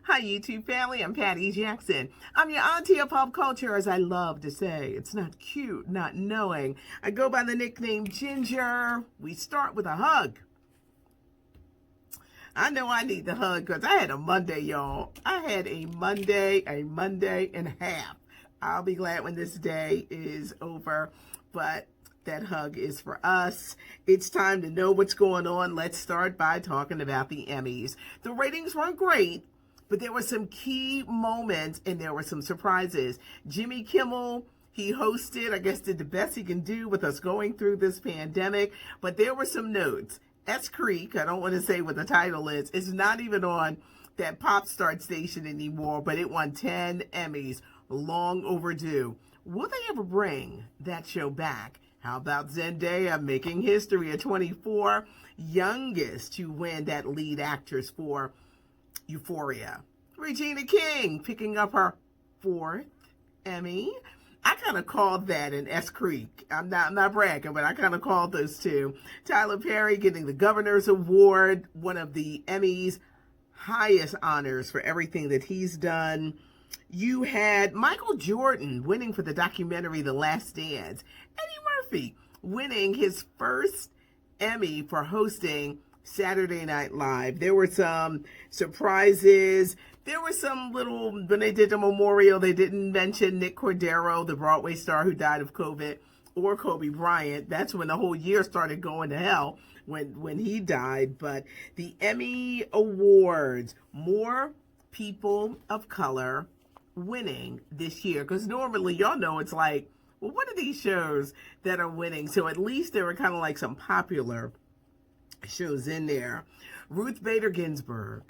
Hi, YouTube family. I'm Patty Jackson. I'm your auntie of pop culture, as I love to say. It's not cute not knowing. I go by the nickname Ginger. We start with a hug. I know I need the hug because I had a Monday, y'all. I had a Monday and a half. I'll be glad when this day is over, but that hug is for us. It's time to know what's going on. Let's start by talking about the Emmys. The ratings weren't great, but there were some key moments and there were some surprises. Jimmy Kimmel, he hosted, I guess did the best he can do with us going through this pandemic, but there were some notes. S Creek, I don't want to say what the title is, it's not even on that pop start station anymore, but it won 10 Emmys, long overdue. Will they ever bring that show back? How about Zendaya making history at 24, youngest to win that lead actress for Euphoria. Regina King picking up her 4th Emmy. I kind of called that an S Creek. I'm not bragging, but I kind of called those two. Tyler Perry getting the Governor's Award, one of the Emmys' highest honors for everything that he's done. You had Michael Jordan winning for the documentary The Last Dance. Eddie Murphy winning his first Emmy for hosting Saturday Night Live. There were some surprises. There were some little, when they did the memorial, they didn't mention Nick Cordero, the Broadway star who died of COVID, or Kobe Bryant. That's when the whole year started going to hell, when he died. But the Emmy Awards, more people of color winning this year. Because normally, y'all know, it's like, well, what are these shows that are winning? So at least there were kind of like some popular shows in there. Ruth Bader Ginsburg,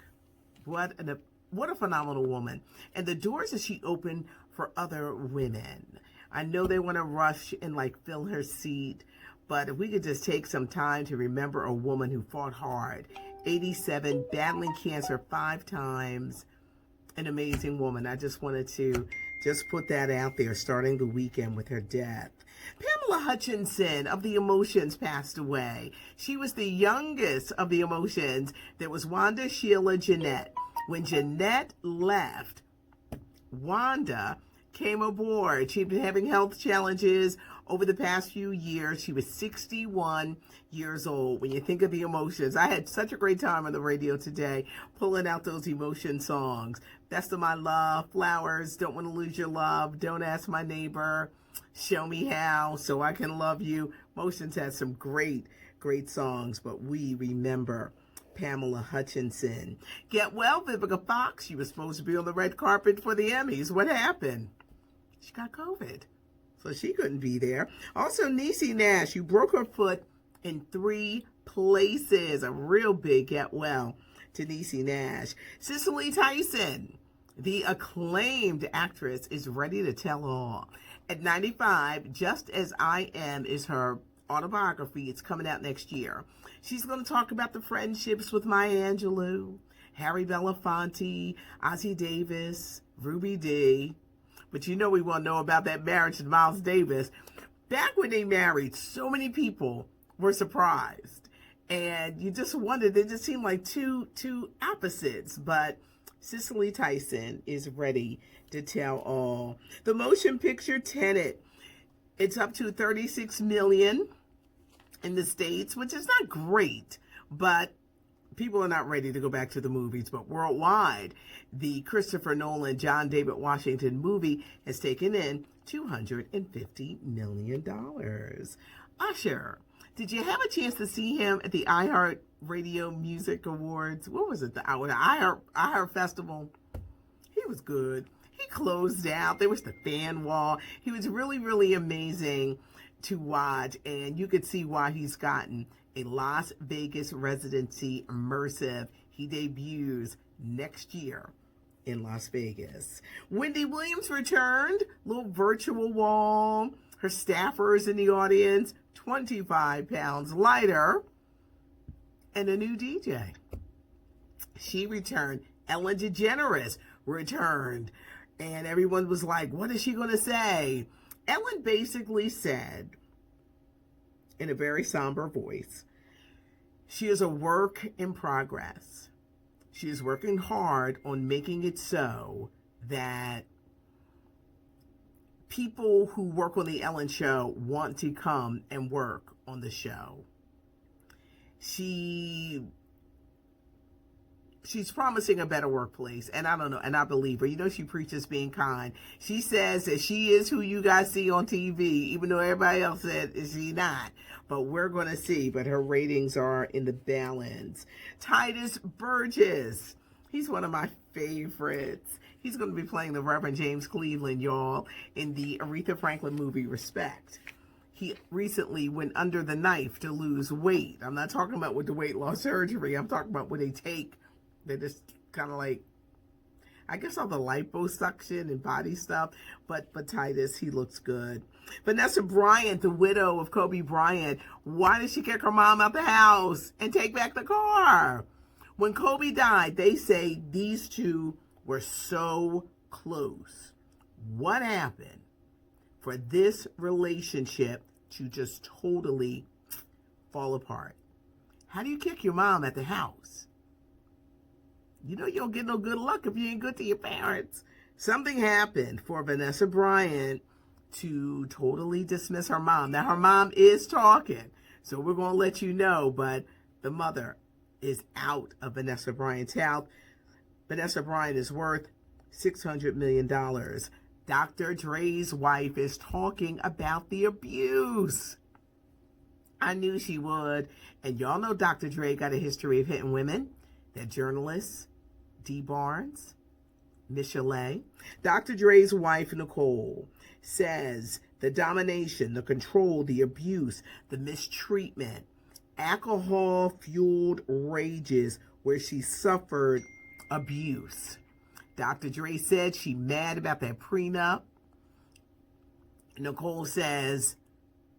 what a phenomenal woman, and the doors that she opened for other women. I know they want to rush and like fill her seat, but if we could just take some time to remember a woman who fought hard, 87, battling cancer 5 times, an amazing woman. I just wanted to just put that out there, starting the weekend with her death. Pamela Hutchinson of the Emotions passed away. She was the youngest of the Emotions. There was Wanda, Sheila, Jeanette. When Jeanette left, Wanda came aboard. She'd been having health challenges over the past few years. She was 61 years old. When you think of the Emotions, I had such a great time on the radio today, pulling out those emotion songs. Best of My Love, Flowers, Don't Want to Lose Your Love, Don't Ask My Neighbor, Show Me How, So I Can Love You. Emotions had some great songs, but we remember Pamela Hutchinson. Get well, Vivica Fox. She was supposed to be on the red carpet for the Emmys. What happened? She got COVID, so she couldn't be there. Also, Niecy Nash, who broke her foot in 3 places. A real big get well to Niecy Nash. Cicely Tyson, the acclaimed actress, is ready to tell all. At 95, Just As I Am is her autobiography. It's coming out next year. She's going to talk about the friendships with Maya Angelou, Harry Belafonte, Ossie Davis, Ruby Dee. But you know we want to know about that marriage to Miles Davis. Back when they married, so many people were surprised. And you just wondered, they just seemed like two opposites. But Cicely Tyson is ready to tell all. The motion picture Tenet, it's up to 36 million in the States, which is not great, but people are not ready to go back to the movies. But worldwide, the Christopher Nolan, John David Washington movie has taken in $250 million. Usher, did you have a chance to see him at the iHeart Radio Music Awards? What was it? The iHeart Festival? He was good. He closed out. There was the fan wall. He was really amazing to watch, and you could see why he's gotten a Las Vegas residency immersive. He debuts next year in Las Vegas. Wendy Williams returned, little virtual wall. Her staffers in the audience, 25 pounds lighter, and a new DJ. She returned. Ellen DeGeneres returned, and everyone was like, what is she going to say? Ellen basically said, in a very somber voice, she is a work in progress. She is working hard on making it so that people who work on the Ellen Show want to come and work on the show. She's promising a better workplace, and I don't know, and I believe her. You know, she preaches being kind. She says that she is who you guys see on TV, even though everybody else said she not. But we're going to see. But her ratings are in the balance. Titus Burgess, he's one of my favorites. He's going to be playing the Reverend James Cleveland, y'all, in the Aretha Franklin movie Respect. He recently went under the knife to lose weight. I'm not talking about with the weight loss surgery. I'm talking about what they take. They just kind of like, I guess all the liposuction and body stuff. But Titus, he looks good. Vanessa Bryant, the widow of Kobe Bryant, why did she kick her mom out the house and take back the car? When Kobe died, they say these two were so close. What happened for this relationship to just totally fall apart? How do you kick your mom at the house? You know you don't get no good luck if you ain't good to your parents. Something happened for Vanessa Bryant to totally dismiss her mom. Now, her mom is talking, so we're going to let you know, but the mother is out of Vanessa Bryant's house. Vanessa Bryant is worth $600 million. Dr. Dre's wife is talking about the abuse. I knew she would. And y'all know Dr. Dre got a history of hitting women. That journalists, D. Barnes, Michelet. Dr. Dre's wife, Nicole, says the domination, the control, the abuse, the mistreatment, alcohol-fueled rages where she suffered abuse. Dr. Dre said she mad about that prenup. Nicole says,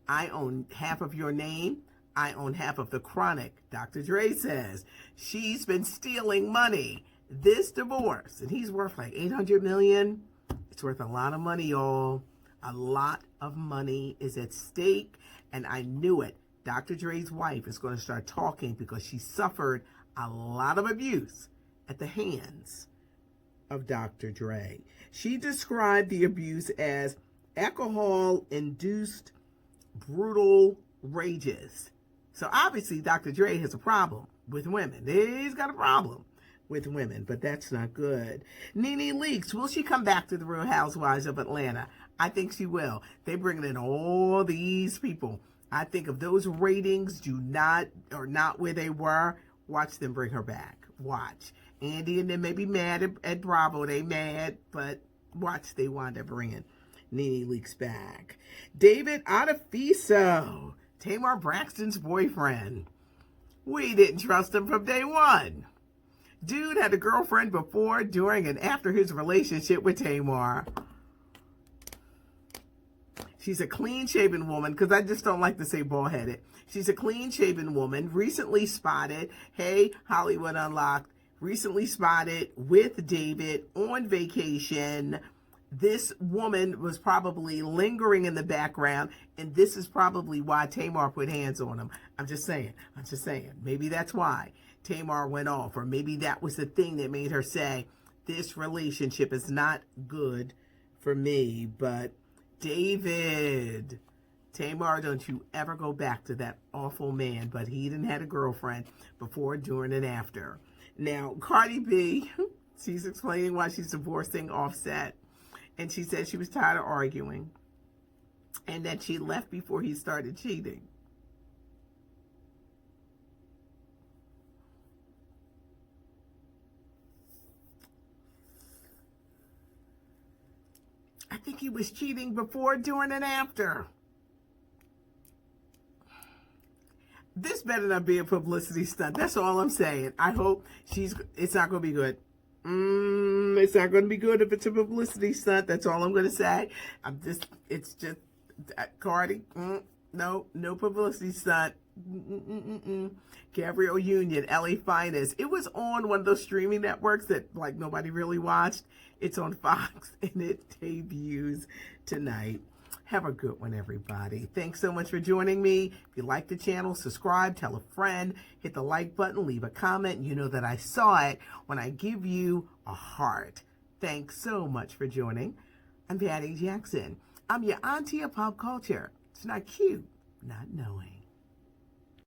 I own half of your name. I own half of the chronic. Dr. Dre says she's been stealing money. This divorce, and he's worth like $800 million. It's worth a lot of money, y'all. A lot of money is at stake, and I knew it. Dr. Dre's wife is going to start talking because she suffered a lot of abuse at the hands of Dr. Dre. She described the abuse as alcohol-induced brutal rages. So obviously Dr. Dre has a problem with women. He's got a problem with women, but that's not good. Nene leaks. Will she come back to the Real Housewives of Atlanta? I think she will. They're bringing in all these people. I think if those ratings are not where they were, watch them bring her back. Watch. Andy and them may be mad at Bravo. They mad, but watch, they wind up bringing Nene leaks back. David Artificio, Tamar Braxton's boyfriend. We didn't trust him from day one. Dude had a girlfriend before, during, and after his relationship with Tamar. She's a clean-shaven woman, because I just don't like to say bald-headed. She's a clean-shaven woman, recently spotted, hey, Hollywood Unlocked, recently spotted with David on vacation. This woman was probably lingering in the background, and this is probably why Tamar put hands on him. I'm just saying. Maybe that's why Tamar went off, or maybe that was the thing that made her say, this relationship is not good for me. But David, Tamar, don't you ever go back to that awful man. But he didn't have a girlfriend before, during, and after. Now, Cardi B, she's explaining why she's divorcing Offset. And she said she was tired of arguing and that she left before he started cheating. I think he was cheating before, during, and after. This better not be a publicity stunt. That's all I'm saying. I hope it's not going to be good. It's not going to be good if it's a publicity stunt. That's all I'm going to say. It's just, Cardi, no publicity stunt. Gabrielle Union, LA Finest. It was on one of those streaming networks that like nobody really watched. It's on Fox and it debuts tonight. Have a good one, everybody. Thanks so much for joining me. If you like the channel, subscribe, tell a friend, hit the like button, leave a comment. You know that I saw it when I give you a heart. Thanks so much for joining. I'm Patty Jackson. I'm your auntie of pop culture. It's not cute, not knowing.